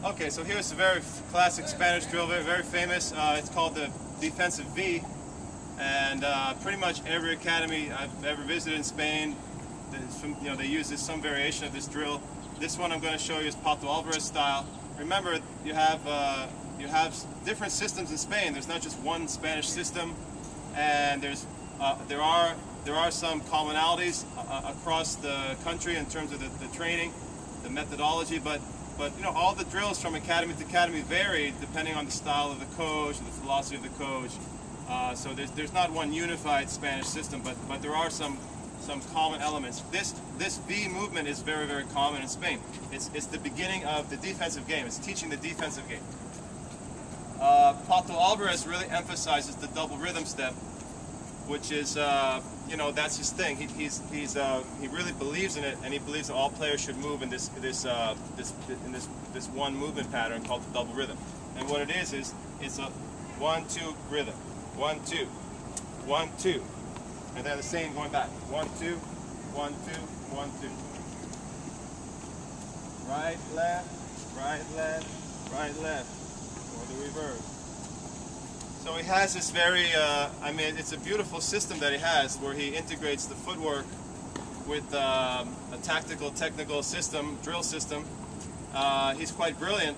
Okay, so here's a very classic Spanish drill, very famous. It's called the defensive V, and pretty much every academy I've ever visited in Spain, they use some variation of this drill. This one I'm going to show you is Pato Alvarez style. Remember, you have different systems in Spain. There's not just one Spanish system, and there are some commonalities across the country in terms of the training, the methodology, but all the drills from academy to academy vary depending on the style of the coach, the philosophy of the coach. So there's not one unified Spanish system, but there are some common elements. This V movement is very, very common in Spain. It's the beginning of the defensive game. It's teaching the defensive game. Pato Alvarez really emphasizes the double rhythm step, which is that's his thing. He really believes in it, and he believes that all players should move in this one movement pattern called the double rhythm. And what it is it's a 1-2 rhythm, 1-2, 1-2, and then the same going back, 1-2, 1-2, 1-2. Right, left, right, left, right, left, or the reverse. So he has this very, it's a beautiful system that he has where he integrates the footwork with a tactical, technical system, drill system. He's quite brilliant,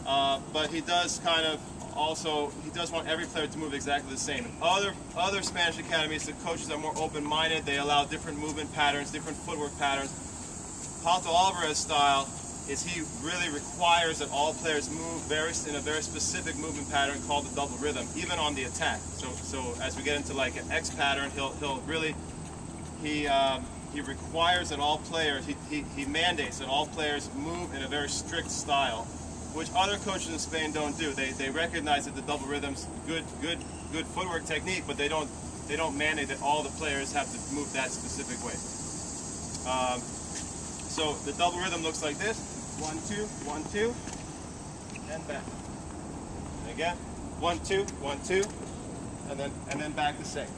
but he does want every player to move exactly the same. In other Spanish academies, the coaches are more open-minded. They allow different movement patterns, different footwork patterns. Pato Alvarez style is he really requires that all players move in a very specific movement pattern called the double rhythm, even on the attack. So as we get into like an X pattern, he requires that all players, he mandates that all players move in a very strict style, which other coaches in Spain don't do. They recognize that the double rhythm's good footwork technique, but they don't mandate that all the players have to move that specific way. So the double rhythm looks like this: 1-2, 1-2, and back. And again, 1-2, 1-2, and then back the same.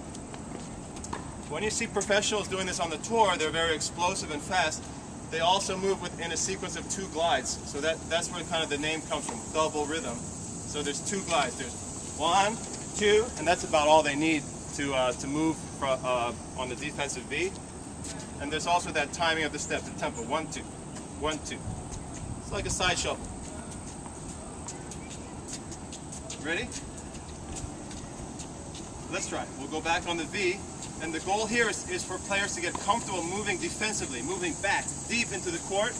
When you see professionals doing this on the tour, they're very explosive and fast. They also move within a sequence of 2 glides. So that's where kind of the name comes from, double rhythm. So there's 2 glides. There's 1, 2, and that's about all they need to move on the defensive V. And there's also that timing of the step, the tempo, 1-2, 1-2. It's like a side shuffle. Ready? Let's try it. We'll go back on the V. And the goal here is for players to get comfortable moving defensively, moving back deep into the court,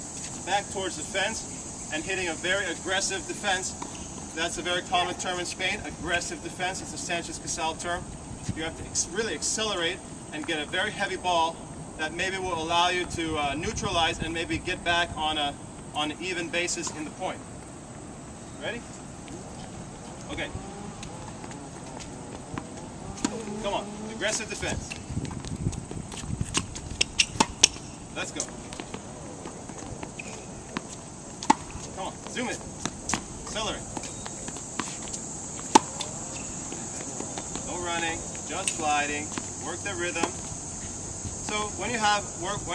back towards the fence, and hitting a very aggressive defense. That's a very common term in Spain, aggressive defense. It's a Sanchez-Casal term. You have to really accelerate and get a very heavy ball that maybe will allow you to neutralize and maybe get back on an even basis in the point. Ready? Okay. Come on, aggressive defense. Let's go. Come on, zoom in. Accelerate. No running, just gliding. Work the rhythm. So when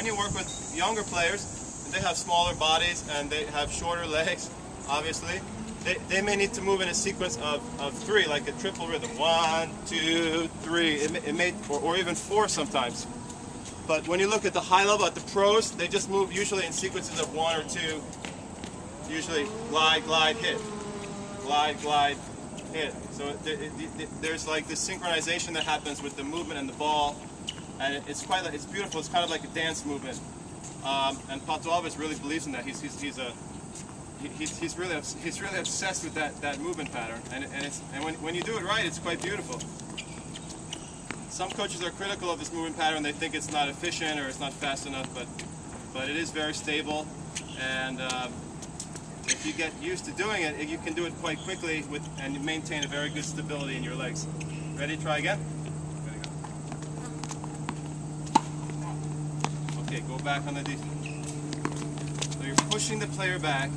you work with younger players, and they have smaller bodies and they have shorter legs, obviously, they may need to move in a sequence of 3, like a triple rhythm. 1, 2, 3. It may, or even 4 sometimes. But when you look at the high level, at the pros, they just move usually in sequences of 1 or 2. Usually glide, glide, hit. Glide, glide, hit. So there's like this synchronization that happens with the movement and the ball, and it's beautiful. It's kind of like a dance movement. And Pato Alvarez really believes in that. He's really obsessed with that movement pattern, and when you do it right, it's quite beautiful. Some coaches are critical of this movement pattern. They think it's not efficient or it's not fast enough, but it is very stable, and if you get used to doing it, you can do it quite quickly and you maintain a very good stability in your legs. Ready? Try again. Okay, go back on the defense. So you're pushing the player back.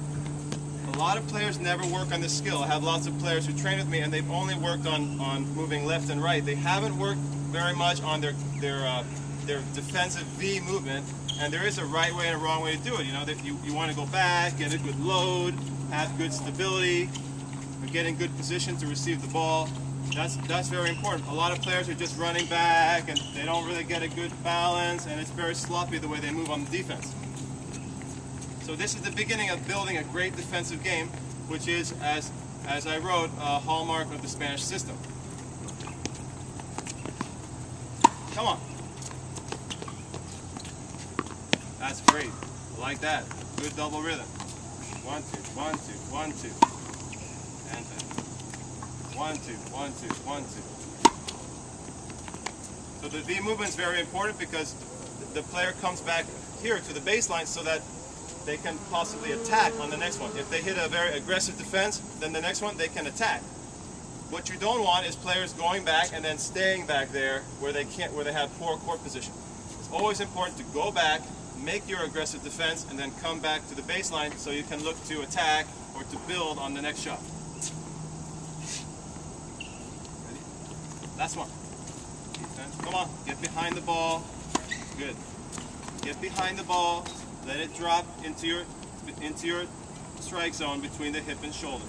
A lot of players never work on this skill. I have lots of players who train with me and they've only worked on moving left and right. They haven't worked very much on their defensive V movement, And there is a right way and a wrong way to do it. You know, that you want to go back, get a good load, have good stability, get in good position to receive the ball. That's very important. A lot of players are just running back and they don't really get a good balance, and it's very sloppy the way they move on the defense. So this is the beginning of building a great defensive game, which is, as I wrote, a hallmark of the Spanish system. Come on. That's great. I like that. Good double rhythm. 1, 2, 1, 2, 1, 2. And 1, 2, 1, 2, 1, 2. So the V movement is very important because the player comes back here to the baseline so that they can possibly attack on the next one. If they hit a very aggressive defense, then the next one they can attack. What you don't want is players going back and then staying back there where they have poor court position. It's always important to go back, make your aggressive defense, and then come back to the baseline so you can look to attack or to build on the next shot. Ready? Last one. Defense. Come on, get behind the ball. Good. Get behind the ball. Let it drop into your strike zone between the hip and shoulder.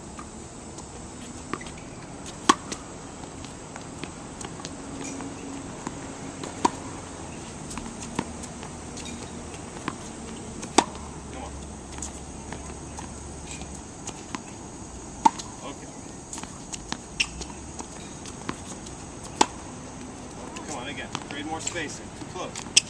Come on. Okay. Come on again. Create more spacing. Too close.